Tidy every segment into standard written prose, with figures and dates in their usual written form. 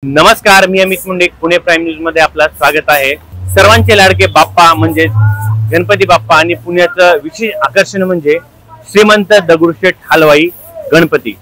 नमस्कार, मी Amit Munde, Pune prime news मध्ये आपलं स्वागत आहे। सर्वांचे लाडके बाप्पा म्हणजे गणपती बाप्पा आणि पुण्याचं विशेष आकर्षण म्हणजे श्रीमंत दगडूशेठ हलवाई गणपती।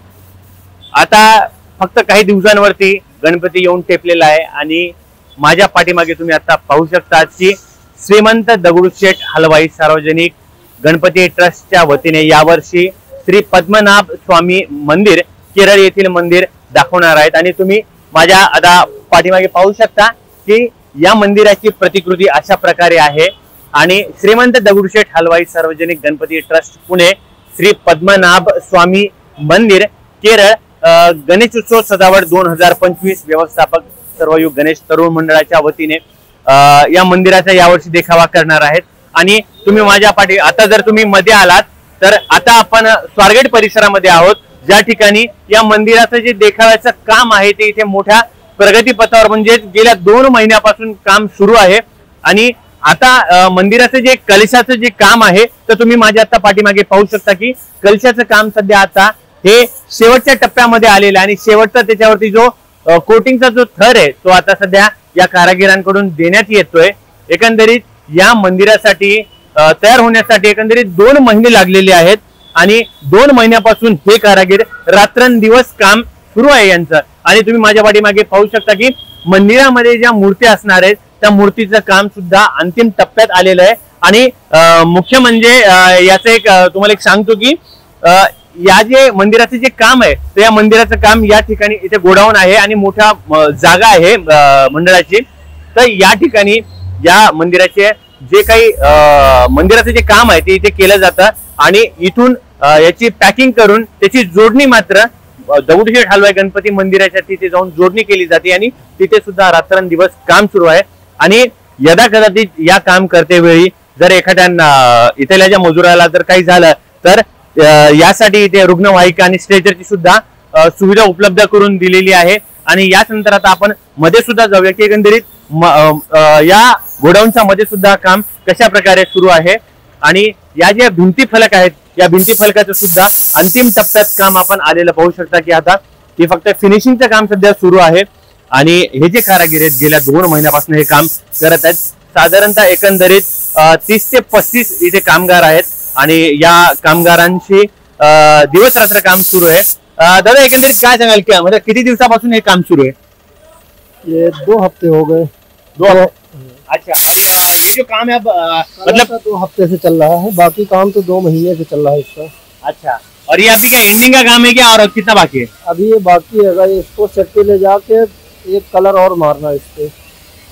आता फक्त काही दिवसांवरती गणपती येऊन टेपलेला आहे आणि माझ्या पाठीमागे तुम्ही आता पाहू शकता की श्रीमंत दगडूशेठ हलवाई सार्वजनिक गणपती ट्रस्टच्या वतीने यावर्षी श्री पद्मनाभ स्वामी मंदिर केरळ येथील मंदिर दाखवणार आहेत आणि तुम्ही माझ्या आता पाठीमागे पाहू शकता की या मंदिराची प्रतिकृती अशा प्रकारे आहे आणि श्रीमंत दगडूशेठ हलवाई सार्वजनिक गणपती ट्रस्ट पुणे श्री पद्मनाभ स्वामी मंदिर केरळ गणेशोत्सव सजावट 2025 व्यवस्थापक सर्वयुग गणेश तरुण मंडळाच्या वतीने या मंदिराचा यावर्षी देखावा करणार आहेत। आणि तुम्ही माझ्या पाठी आता जर तुम्ही मध्ये आलात तर आता आपण स्वारगेट परिसरामध्ये आहोत, ज्या ठिकाणी या मंदिराचं जे देखाव्याचं काम आहे ते इथे मोठ्या प्रगतीपथावर म्हणजे गेल्या 2 महिन्यापासून काम सुरू आहे। आणि आता मंदिराचं जे कलशाचं जे काम आहे तर तुम्ही माझ्या आता पाठीमागे पाहू शकता की कलशाचं काम सध्या आता हे शेवटच्या टप्प्यामध्ये आलेलं आहे आणि शेवटचा त्याच्यावरती जो कोटिंगचा जो थर आहे तो आता सध्या या कारागिरांकडून देण्यात येतोय। एकंदरीत या मंदिरासाठी तयार होण्यासाठी एकंदरीत 2 महिने लागलेले आहेत आणि 2 महिन्यापासून हे कारागीर रात्रंदिवस काम सुरू आहे यांचं। आणि तुम्ही माझ्या पाठीमागे पाहू शकता की मंदिरामध्ये ज्या मूर्ती असणार आहेत त्या मूर्तीचं काम सुद्धा अंतिम टप्प्यात आलेलं आहे। आणि मुख्य म्हणजे याचं एक तुम्हाला एक सांगतो की या जे मंदिराचे जे काम आहे तर या मंदिराचं काम या ठिकाणी इथे गोडाऊन आहे आणि मोठा जागा आहे मंडळाची। तर या ठिकाणी या मंदिराचे जे काही मंदिराचं जे काम आहे ते इथे केलं जातं आणि इथून याची पॅकिंग करून त्याची जोडणी मात्र दगडूशेठ हलवाई गणपती मंदिराच्या तिथे जाऊन जोडणी केली जाते आणि तिथे सुद्धा रात्रंदिवस काम सुरू आहे। आणि यदा कदाचित या काम करते वेळी जर एखाद्या इथल्या ज्या मजुराला जर काही झालं तर यासाठी इथे रुग्णवाहिका आणि स्ट्रेचरची सुद्धा सुविधा उपलब्ध करून दिलेली आहे। आणि याच नंतर आता आपण मध्ये सुद्धा जाऊया की एकंदरीत या गोडाऊनच्या मध्ये सुद्धा काम कशा प्रकारे सुरू आहे। आणि या ज्या भिंती फलक आहेत या भिंती फलकाचं सुद्धा अंतिम टप्प्यात काम आपण आलेलं पाहू शकता की आता हे फक्त फिनिशिंगचं काम सध्या सुरू आहे। आणि हे जे कारागीर आहेत गेल्या 2 महिन्यापासून हे काम करत आहेत। साधारणतः एकंदरीत 30 ते 35 इथे कामगार आहेत आणि या कामगारांची दिवस रात्र काम सुरू आहे। दादा एकंदरीत काय सांगाल की म्हणजे किती दिवसापासून हे काम सुरू आहे? ये 2 हफ्ते हो गए। 2 अच्छा। और ये जो काम है मतलब 2 हफ्ते से चल रहा है, बाकी काम तो 2 महीने से चल रहा है इसका। अच्छा, और ये अभी क्या एंडिंग का काम है क्या और कितना बाकी है? अभी ये बाकी है, अगर इसको सेट पे ले जाके एक कलर और मारना है इस पे।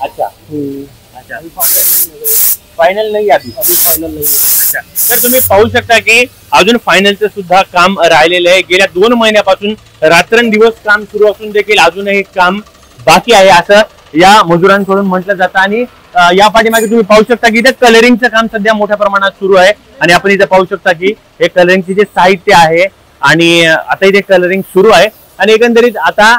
अच्छा अच्छा, फाइनल नहीं फायनल नाही अभी फाइनल नहीं है। अच्छा, तर तुम्ही पाहू शकता की अजून फायनलचं सुद्धा काम राहिलेलं आहे। गेल्या 2 महिन्यापासून रात्रंदिवस काम सुरू असून देखील अजूनही काम बाकी आहे असं या मजुरांकडून म्हटलं जातं। आणि या पाठीमागे तुम्ही पाहू शकता की इथे कलरिंगचं काम सध्या मोठ्या प्रमाणात सुरू आहे आणि आपण इथे पाहू शकता की हे कलरिंगचे जे साहित्य आहे आणि आता इथे कलरिंग सुरू आहे। आणि एकंदरीत आता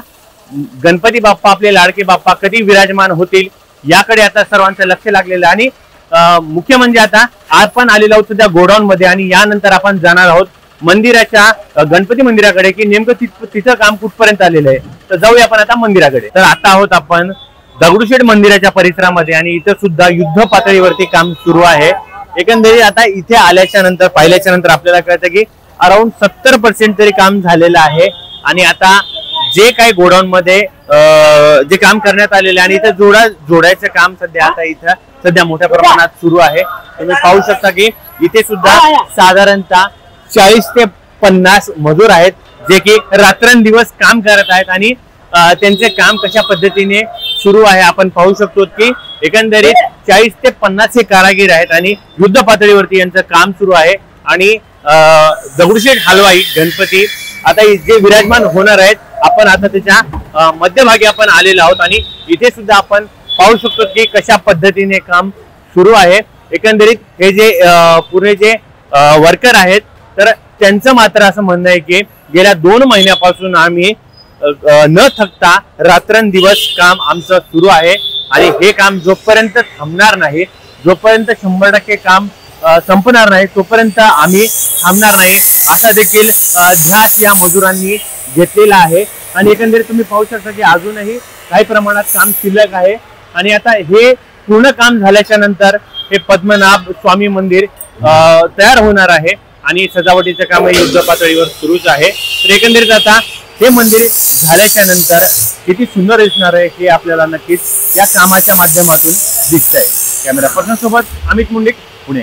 गणपती बाप्पा आपले लाडके बाप्पा कधी विराजमान होतील याकडे आता सर्वांचं लक्ष लागलेलं आहे। आणि मुख्य म्हणजे आता आपण आलेलो आहोत सध्या गोडाऊन मध्ये आणि यानंतर आपण जाणार आहोत मंदिराच्या गणपती मंदिराकडे की नेमकं तिथं काम कुठपर्यंत आलेलं आहे। तर जाऊया आपण आता मंदिराकडे। तर आता आहोत आपण दगडूशेठ मंदिराच्या परिसरामध्ये आणि इथं सुद्धा युद्ध पातळीवरती काम सुरू आहे। एकंदरीत आता इथे आल्याच्या नंतर पाहिल्याच्या नंतर आपल्याला कळतं की अराउंड 70% तरी काम झालेलं आहे। आणि आता जे काही गोडाऊन मध्ये जे काम करण्यात आलेले आणि इथं जोडायचं काम सध्या आता इथं सध्या मोठ्या प्रमाणात सुरू आहे। तुम्ही पाहू शकता की इथे सुद्धा साधारणतः 40 ते 50 मजूर आहेत जे की रात्रंदिवस काम करत आहेत आणि त्यांचे काम कशा पद्धतीने सुरू आहे आपण पाहू शकतो की एकंदरीत 40 ते 50 हे कारागीर आहेत आणि युद्ध पातळीवरती यांचं काम सुरू आहे। आणि दगडूशेठ हलवाई गणपती आता जे विराजमान होणार आहेत आपण आता त्याच्या मध्यभागी आपण आलेलो आहोत आणि इथे सुद्धा आपण पाहू शकतो की कशा पद्धतीने काम सुरू आहे। एकंदरीत हे जे पुणे जे वर्कर आहेत तर त्यांचं मात्र असं म्हणणं आहे की गेल्या 2 महिन्यापासून आम्ही न थकता रात्रंदिवस काम आमचं सुरू आहे आणि हे काम जोपर्यंत थांबणार नाही, जोपर्यंत 100% काम संपणार नाही तोपर्यंत आम्ही थांबणार नाही असा देखील ध्यास या मजुरांनी घेतलेला आहे। आणि एकंदरीत तुम्ही पाहू शकता की अजूनही काही प्रमाणात काम शिल्लक आहे आणि आता हे पूर्ण काम झाल्याच्या नंतर हे पद्मनाभ स्वामी मंदिर तयार होणार आहे आणि सजावटीचं काम युद्ध पातळीवर सुरूच आहे। तर एकंदरीत आता हे मंदिर झाल्याच्या नंतर किती सुंदर दिसणार आहे हे आपल्याला नक्कीच या कामाच्या माध्यमातून दिसतंय। कॅमेरा पर्सन सोबत अमित मुंडिक, पुणे।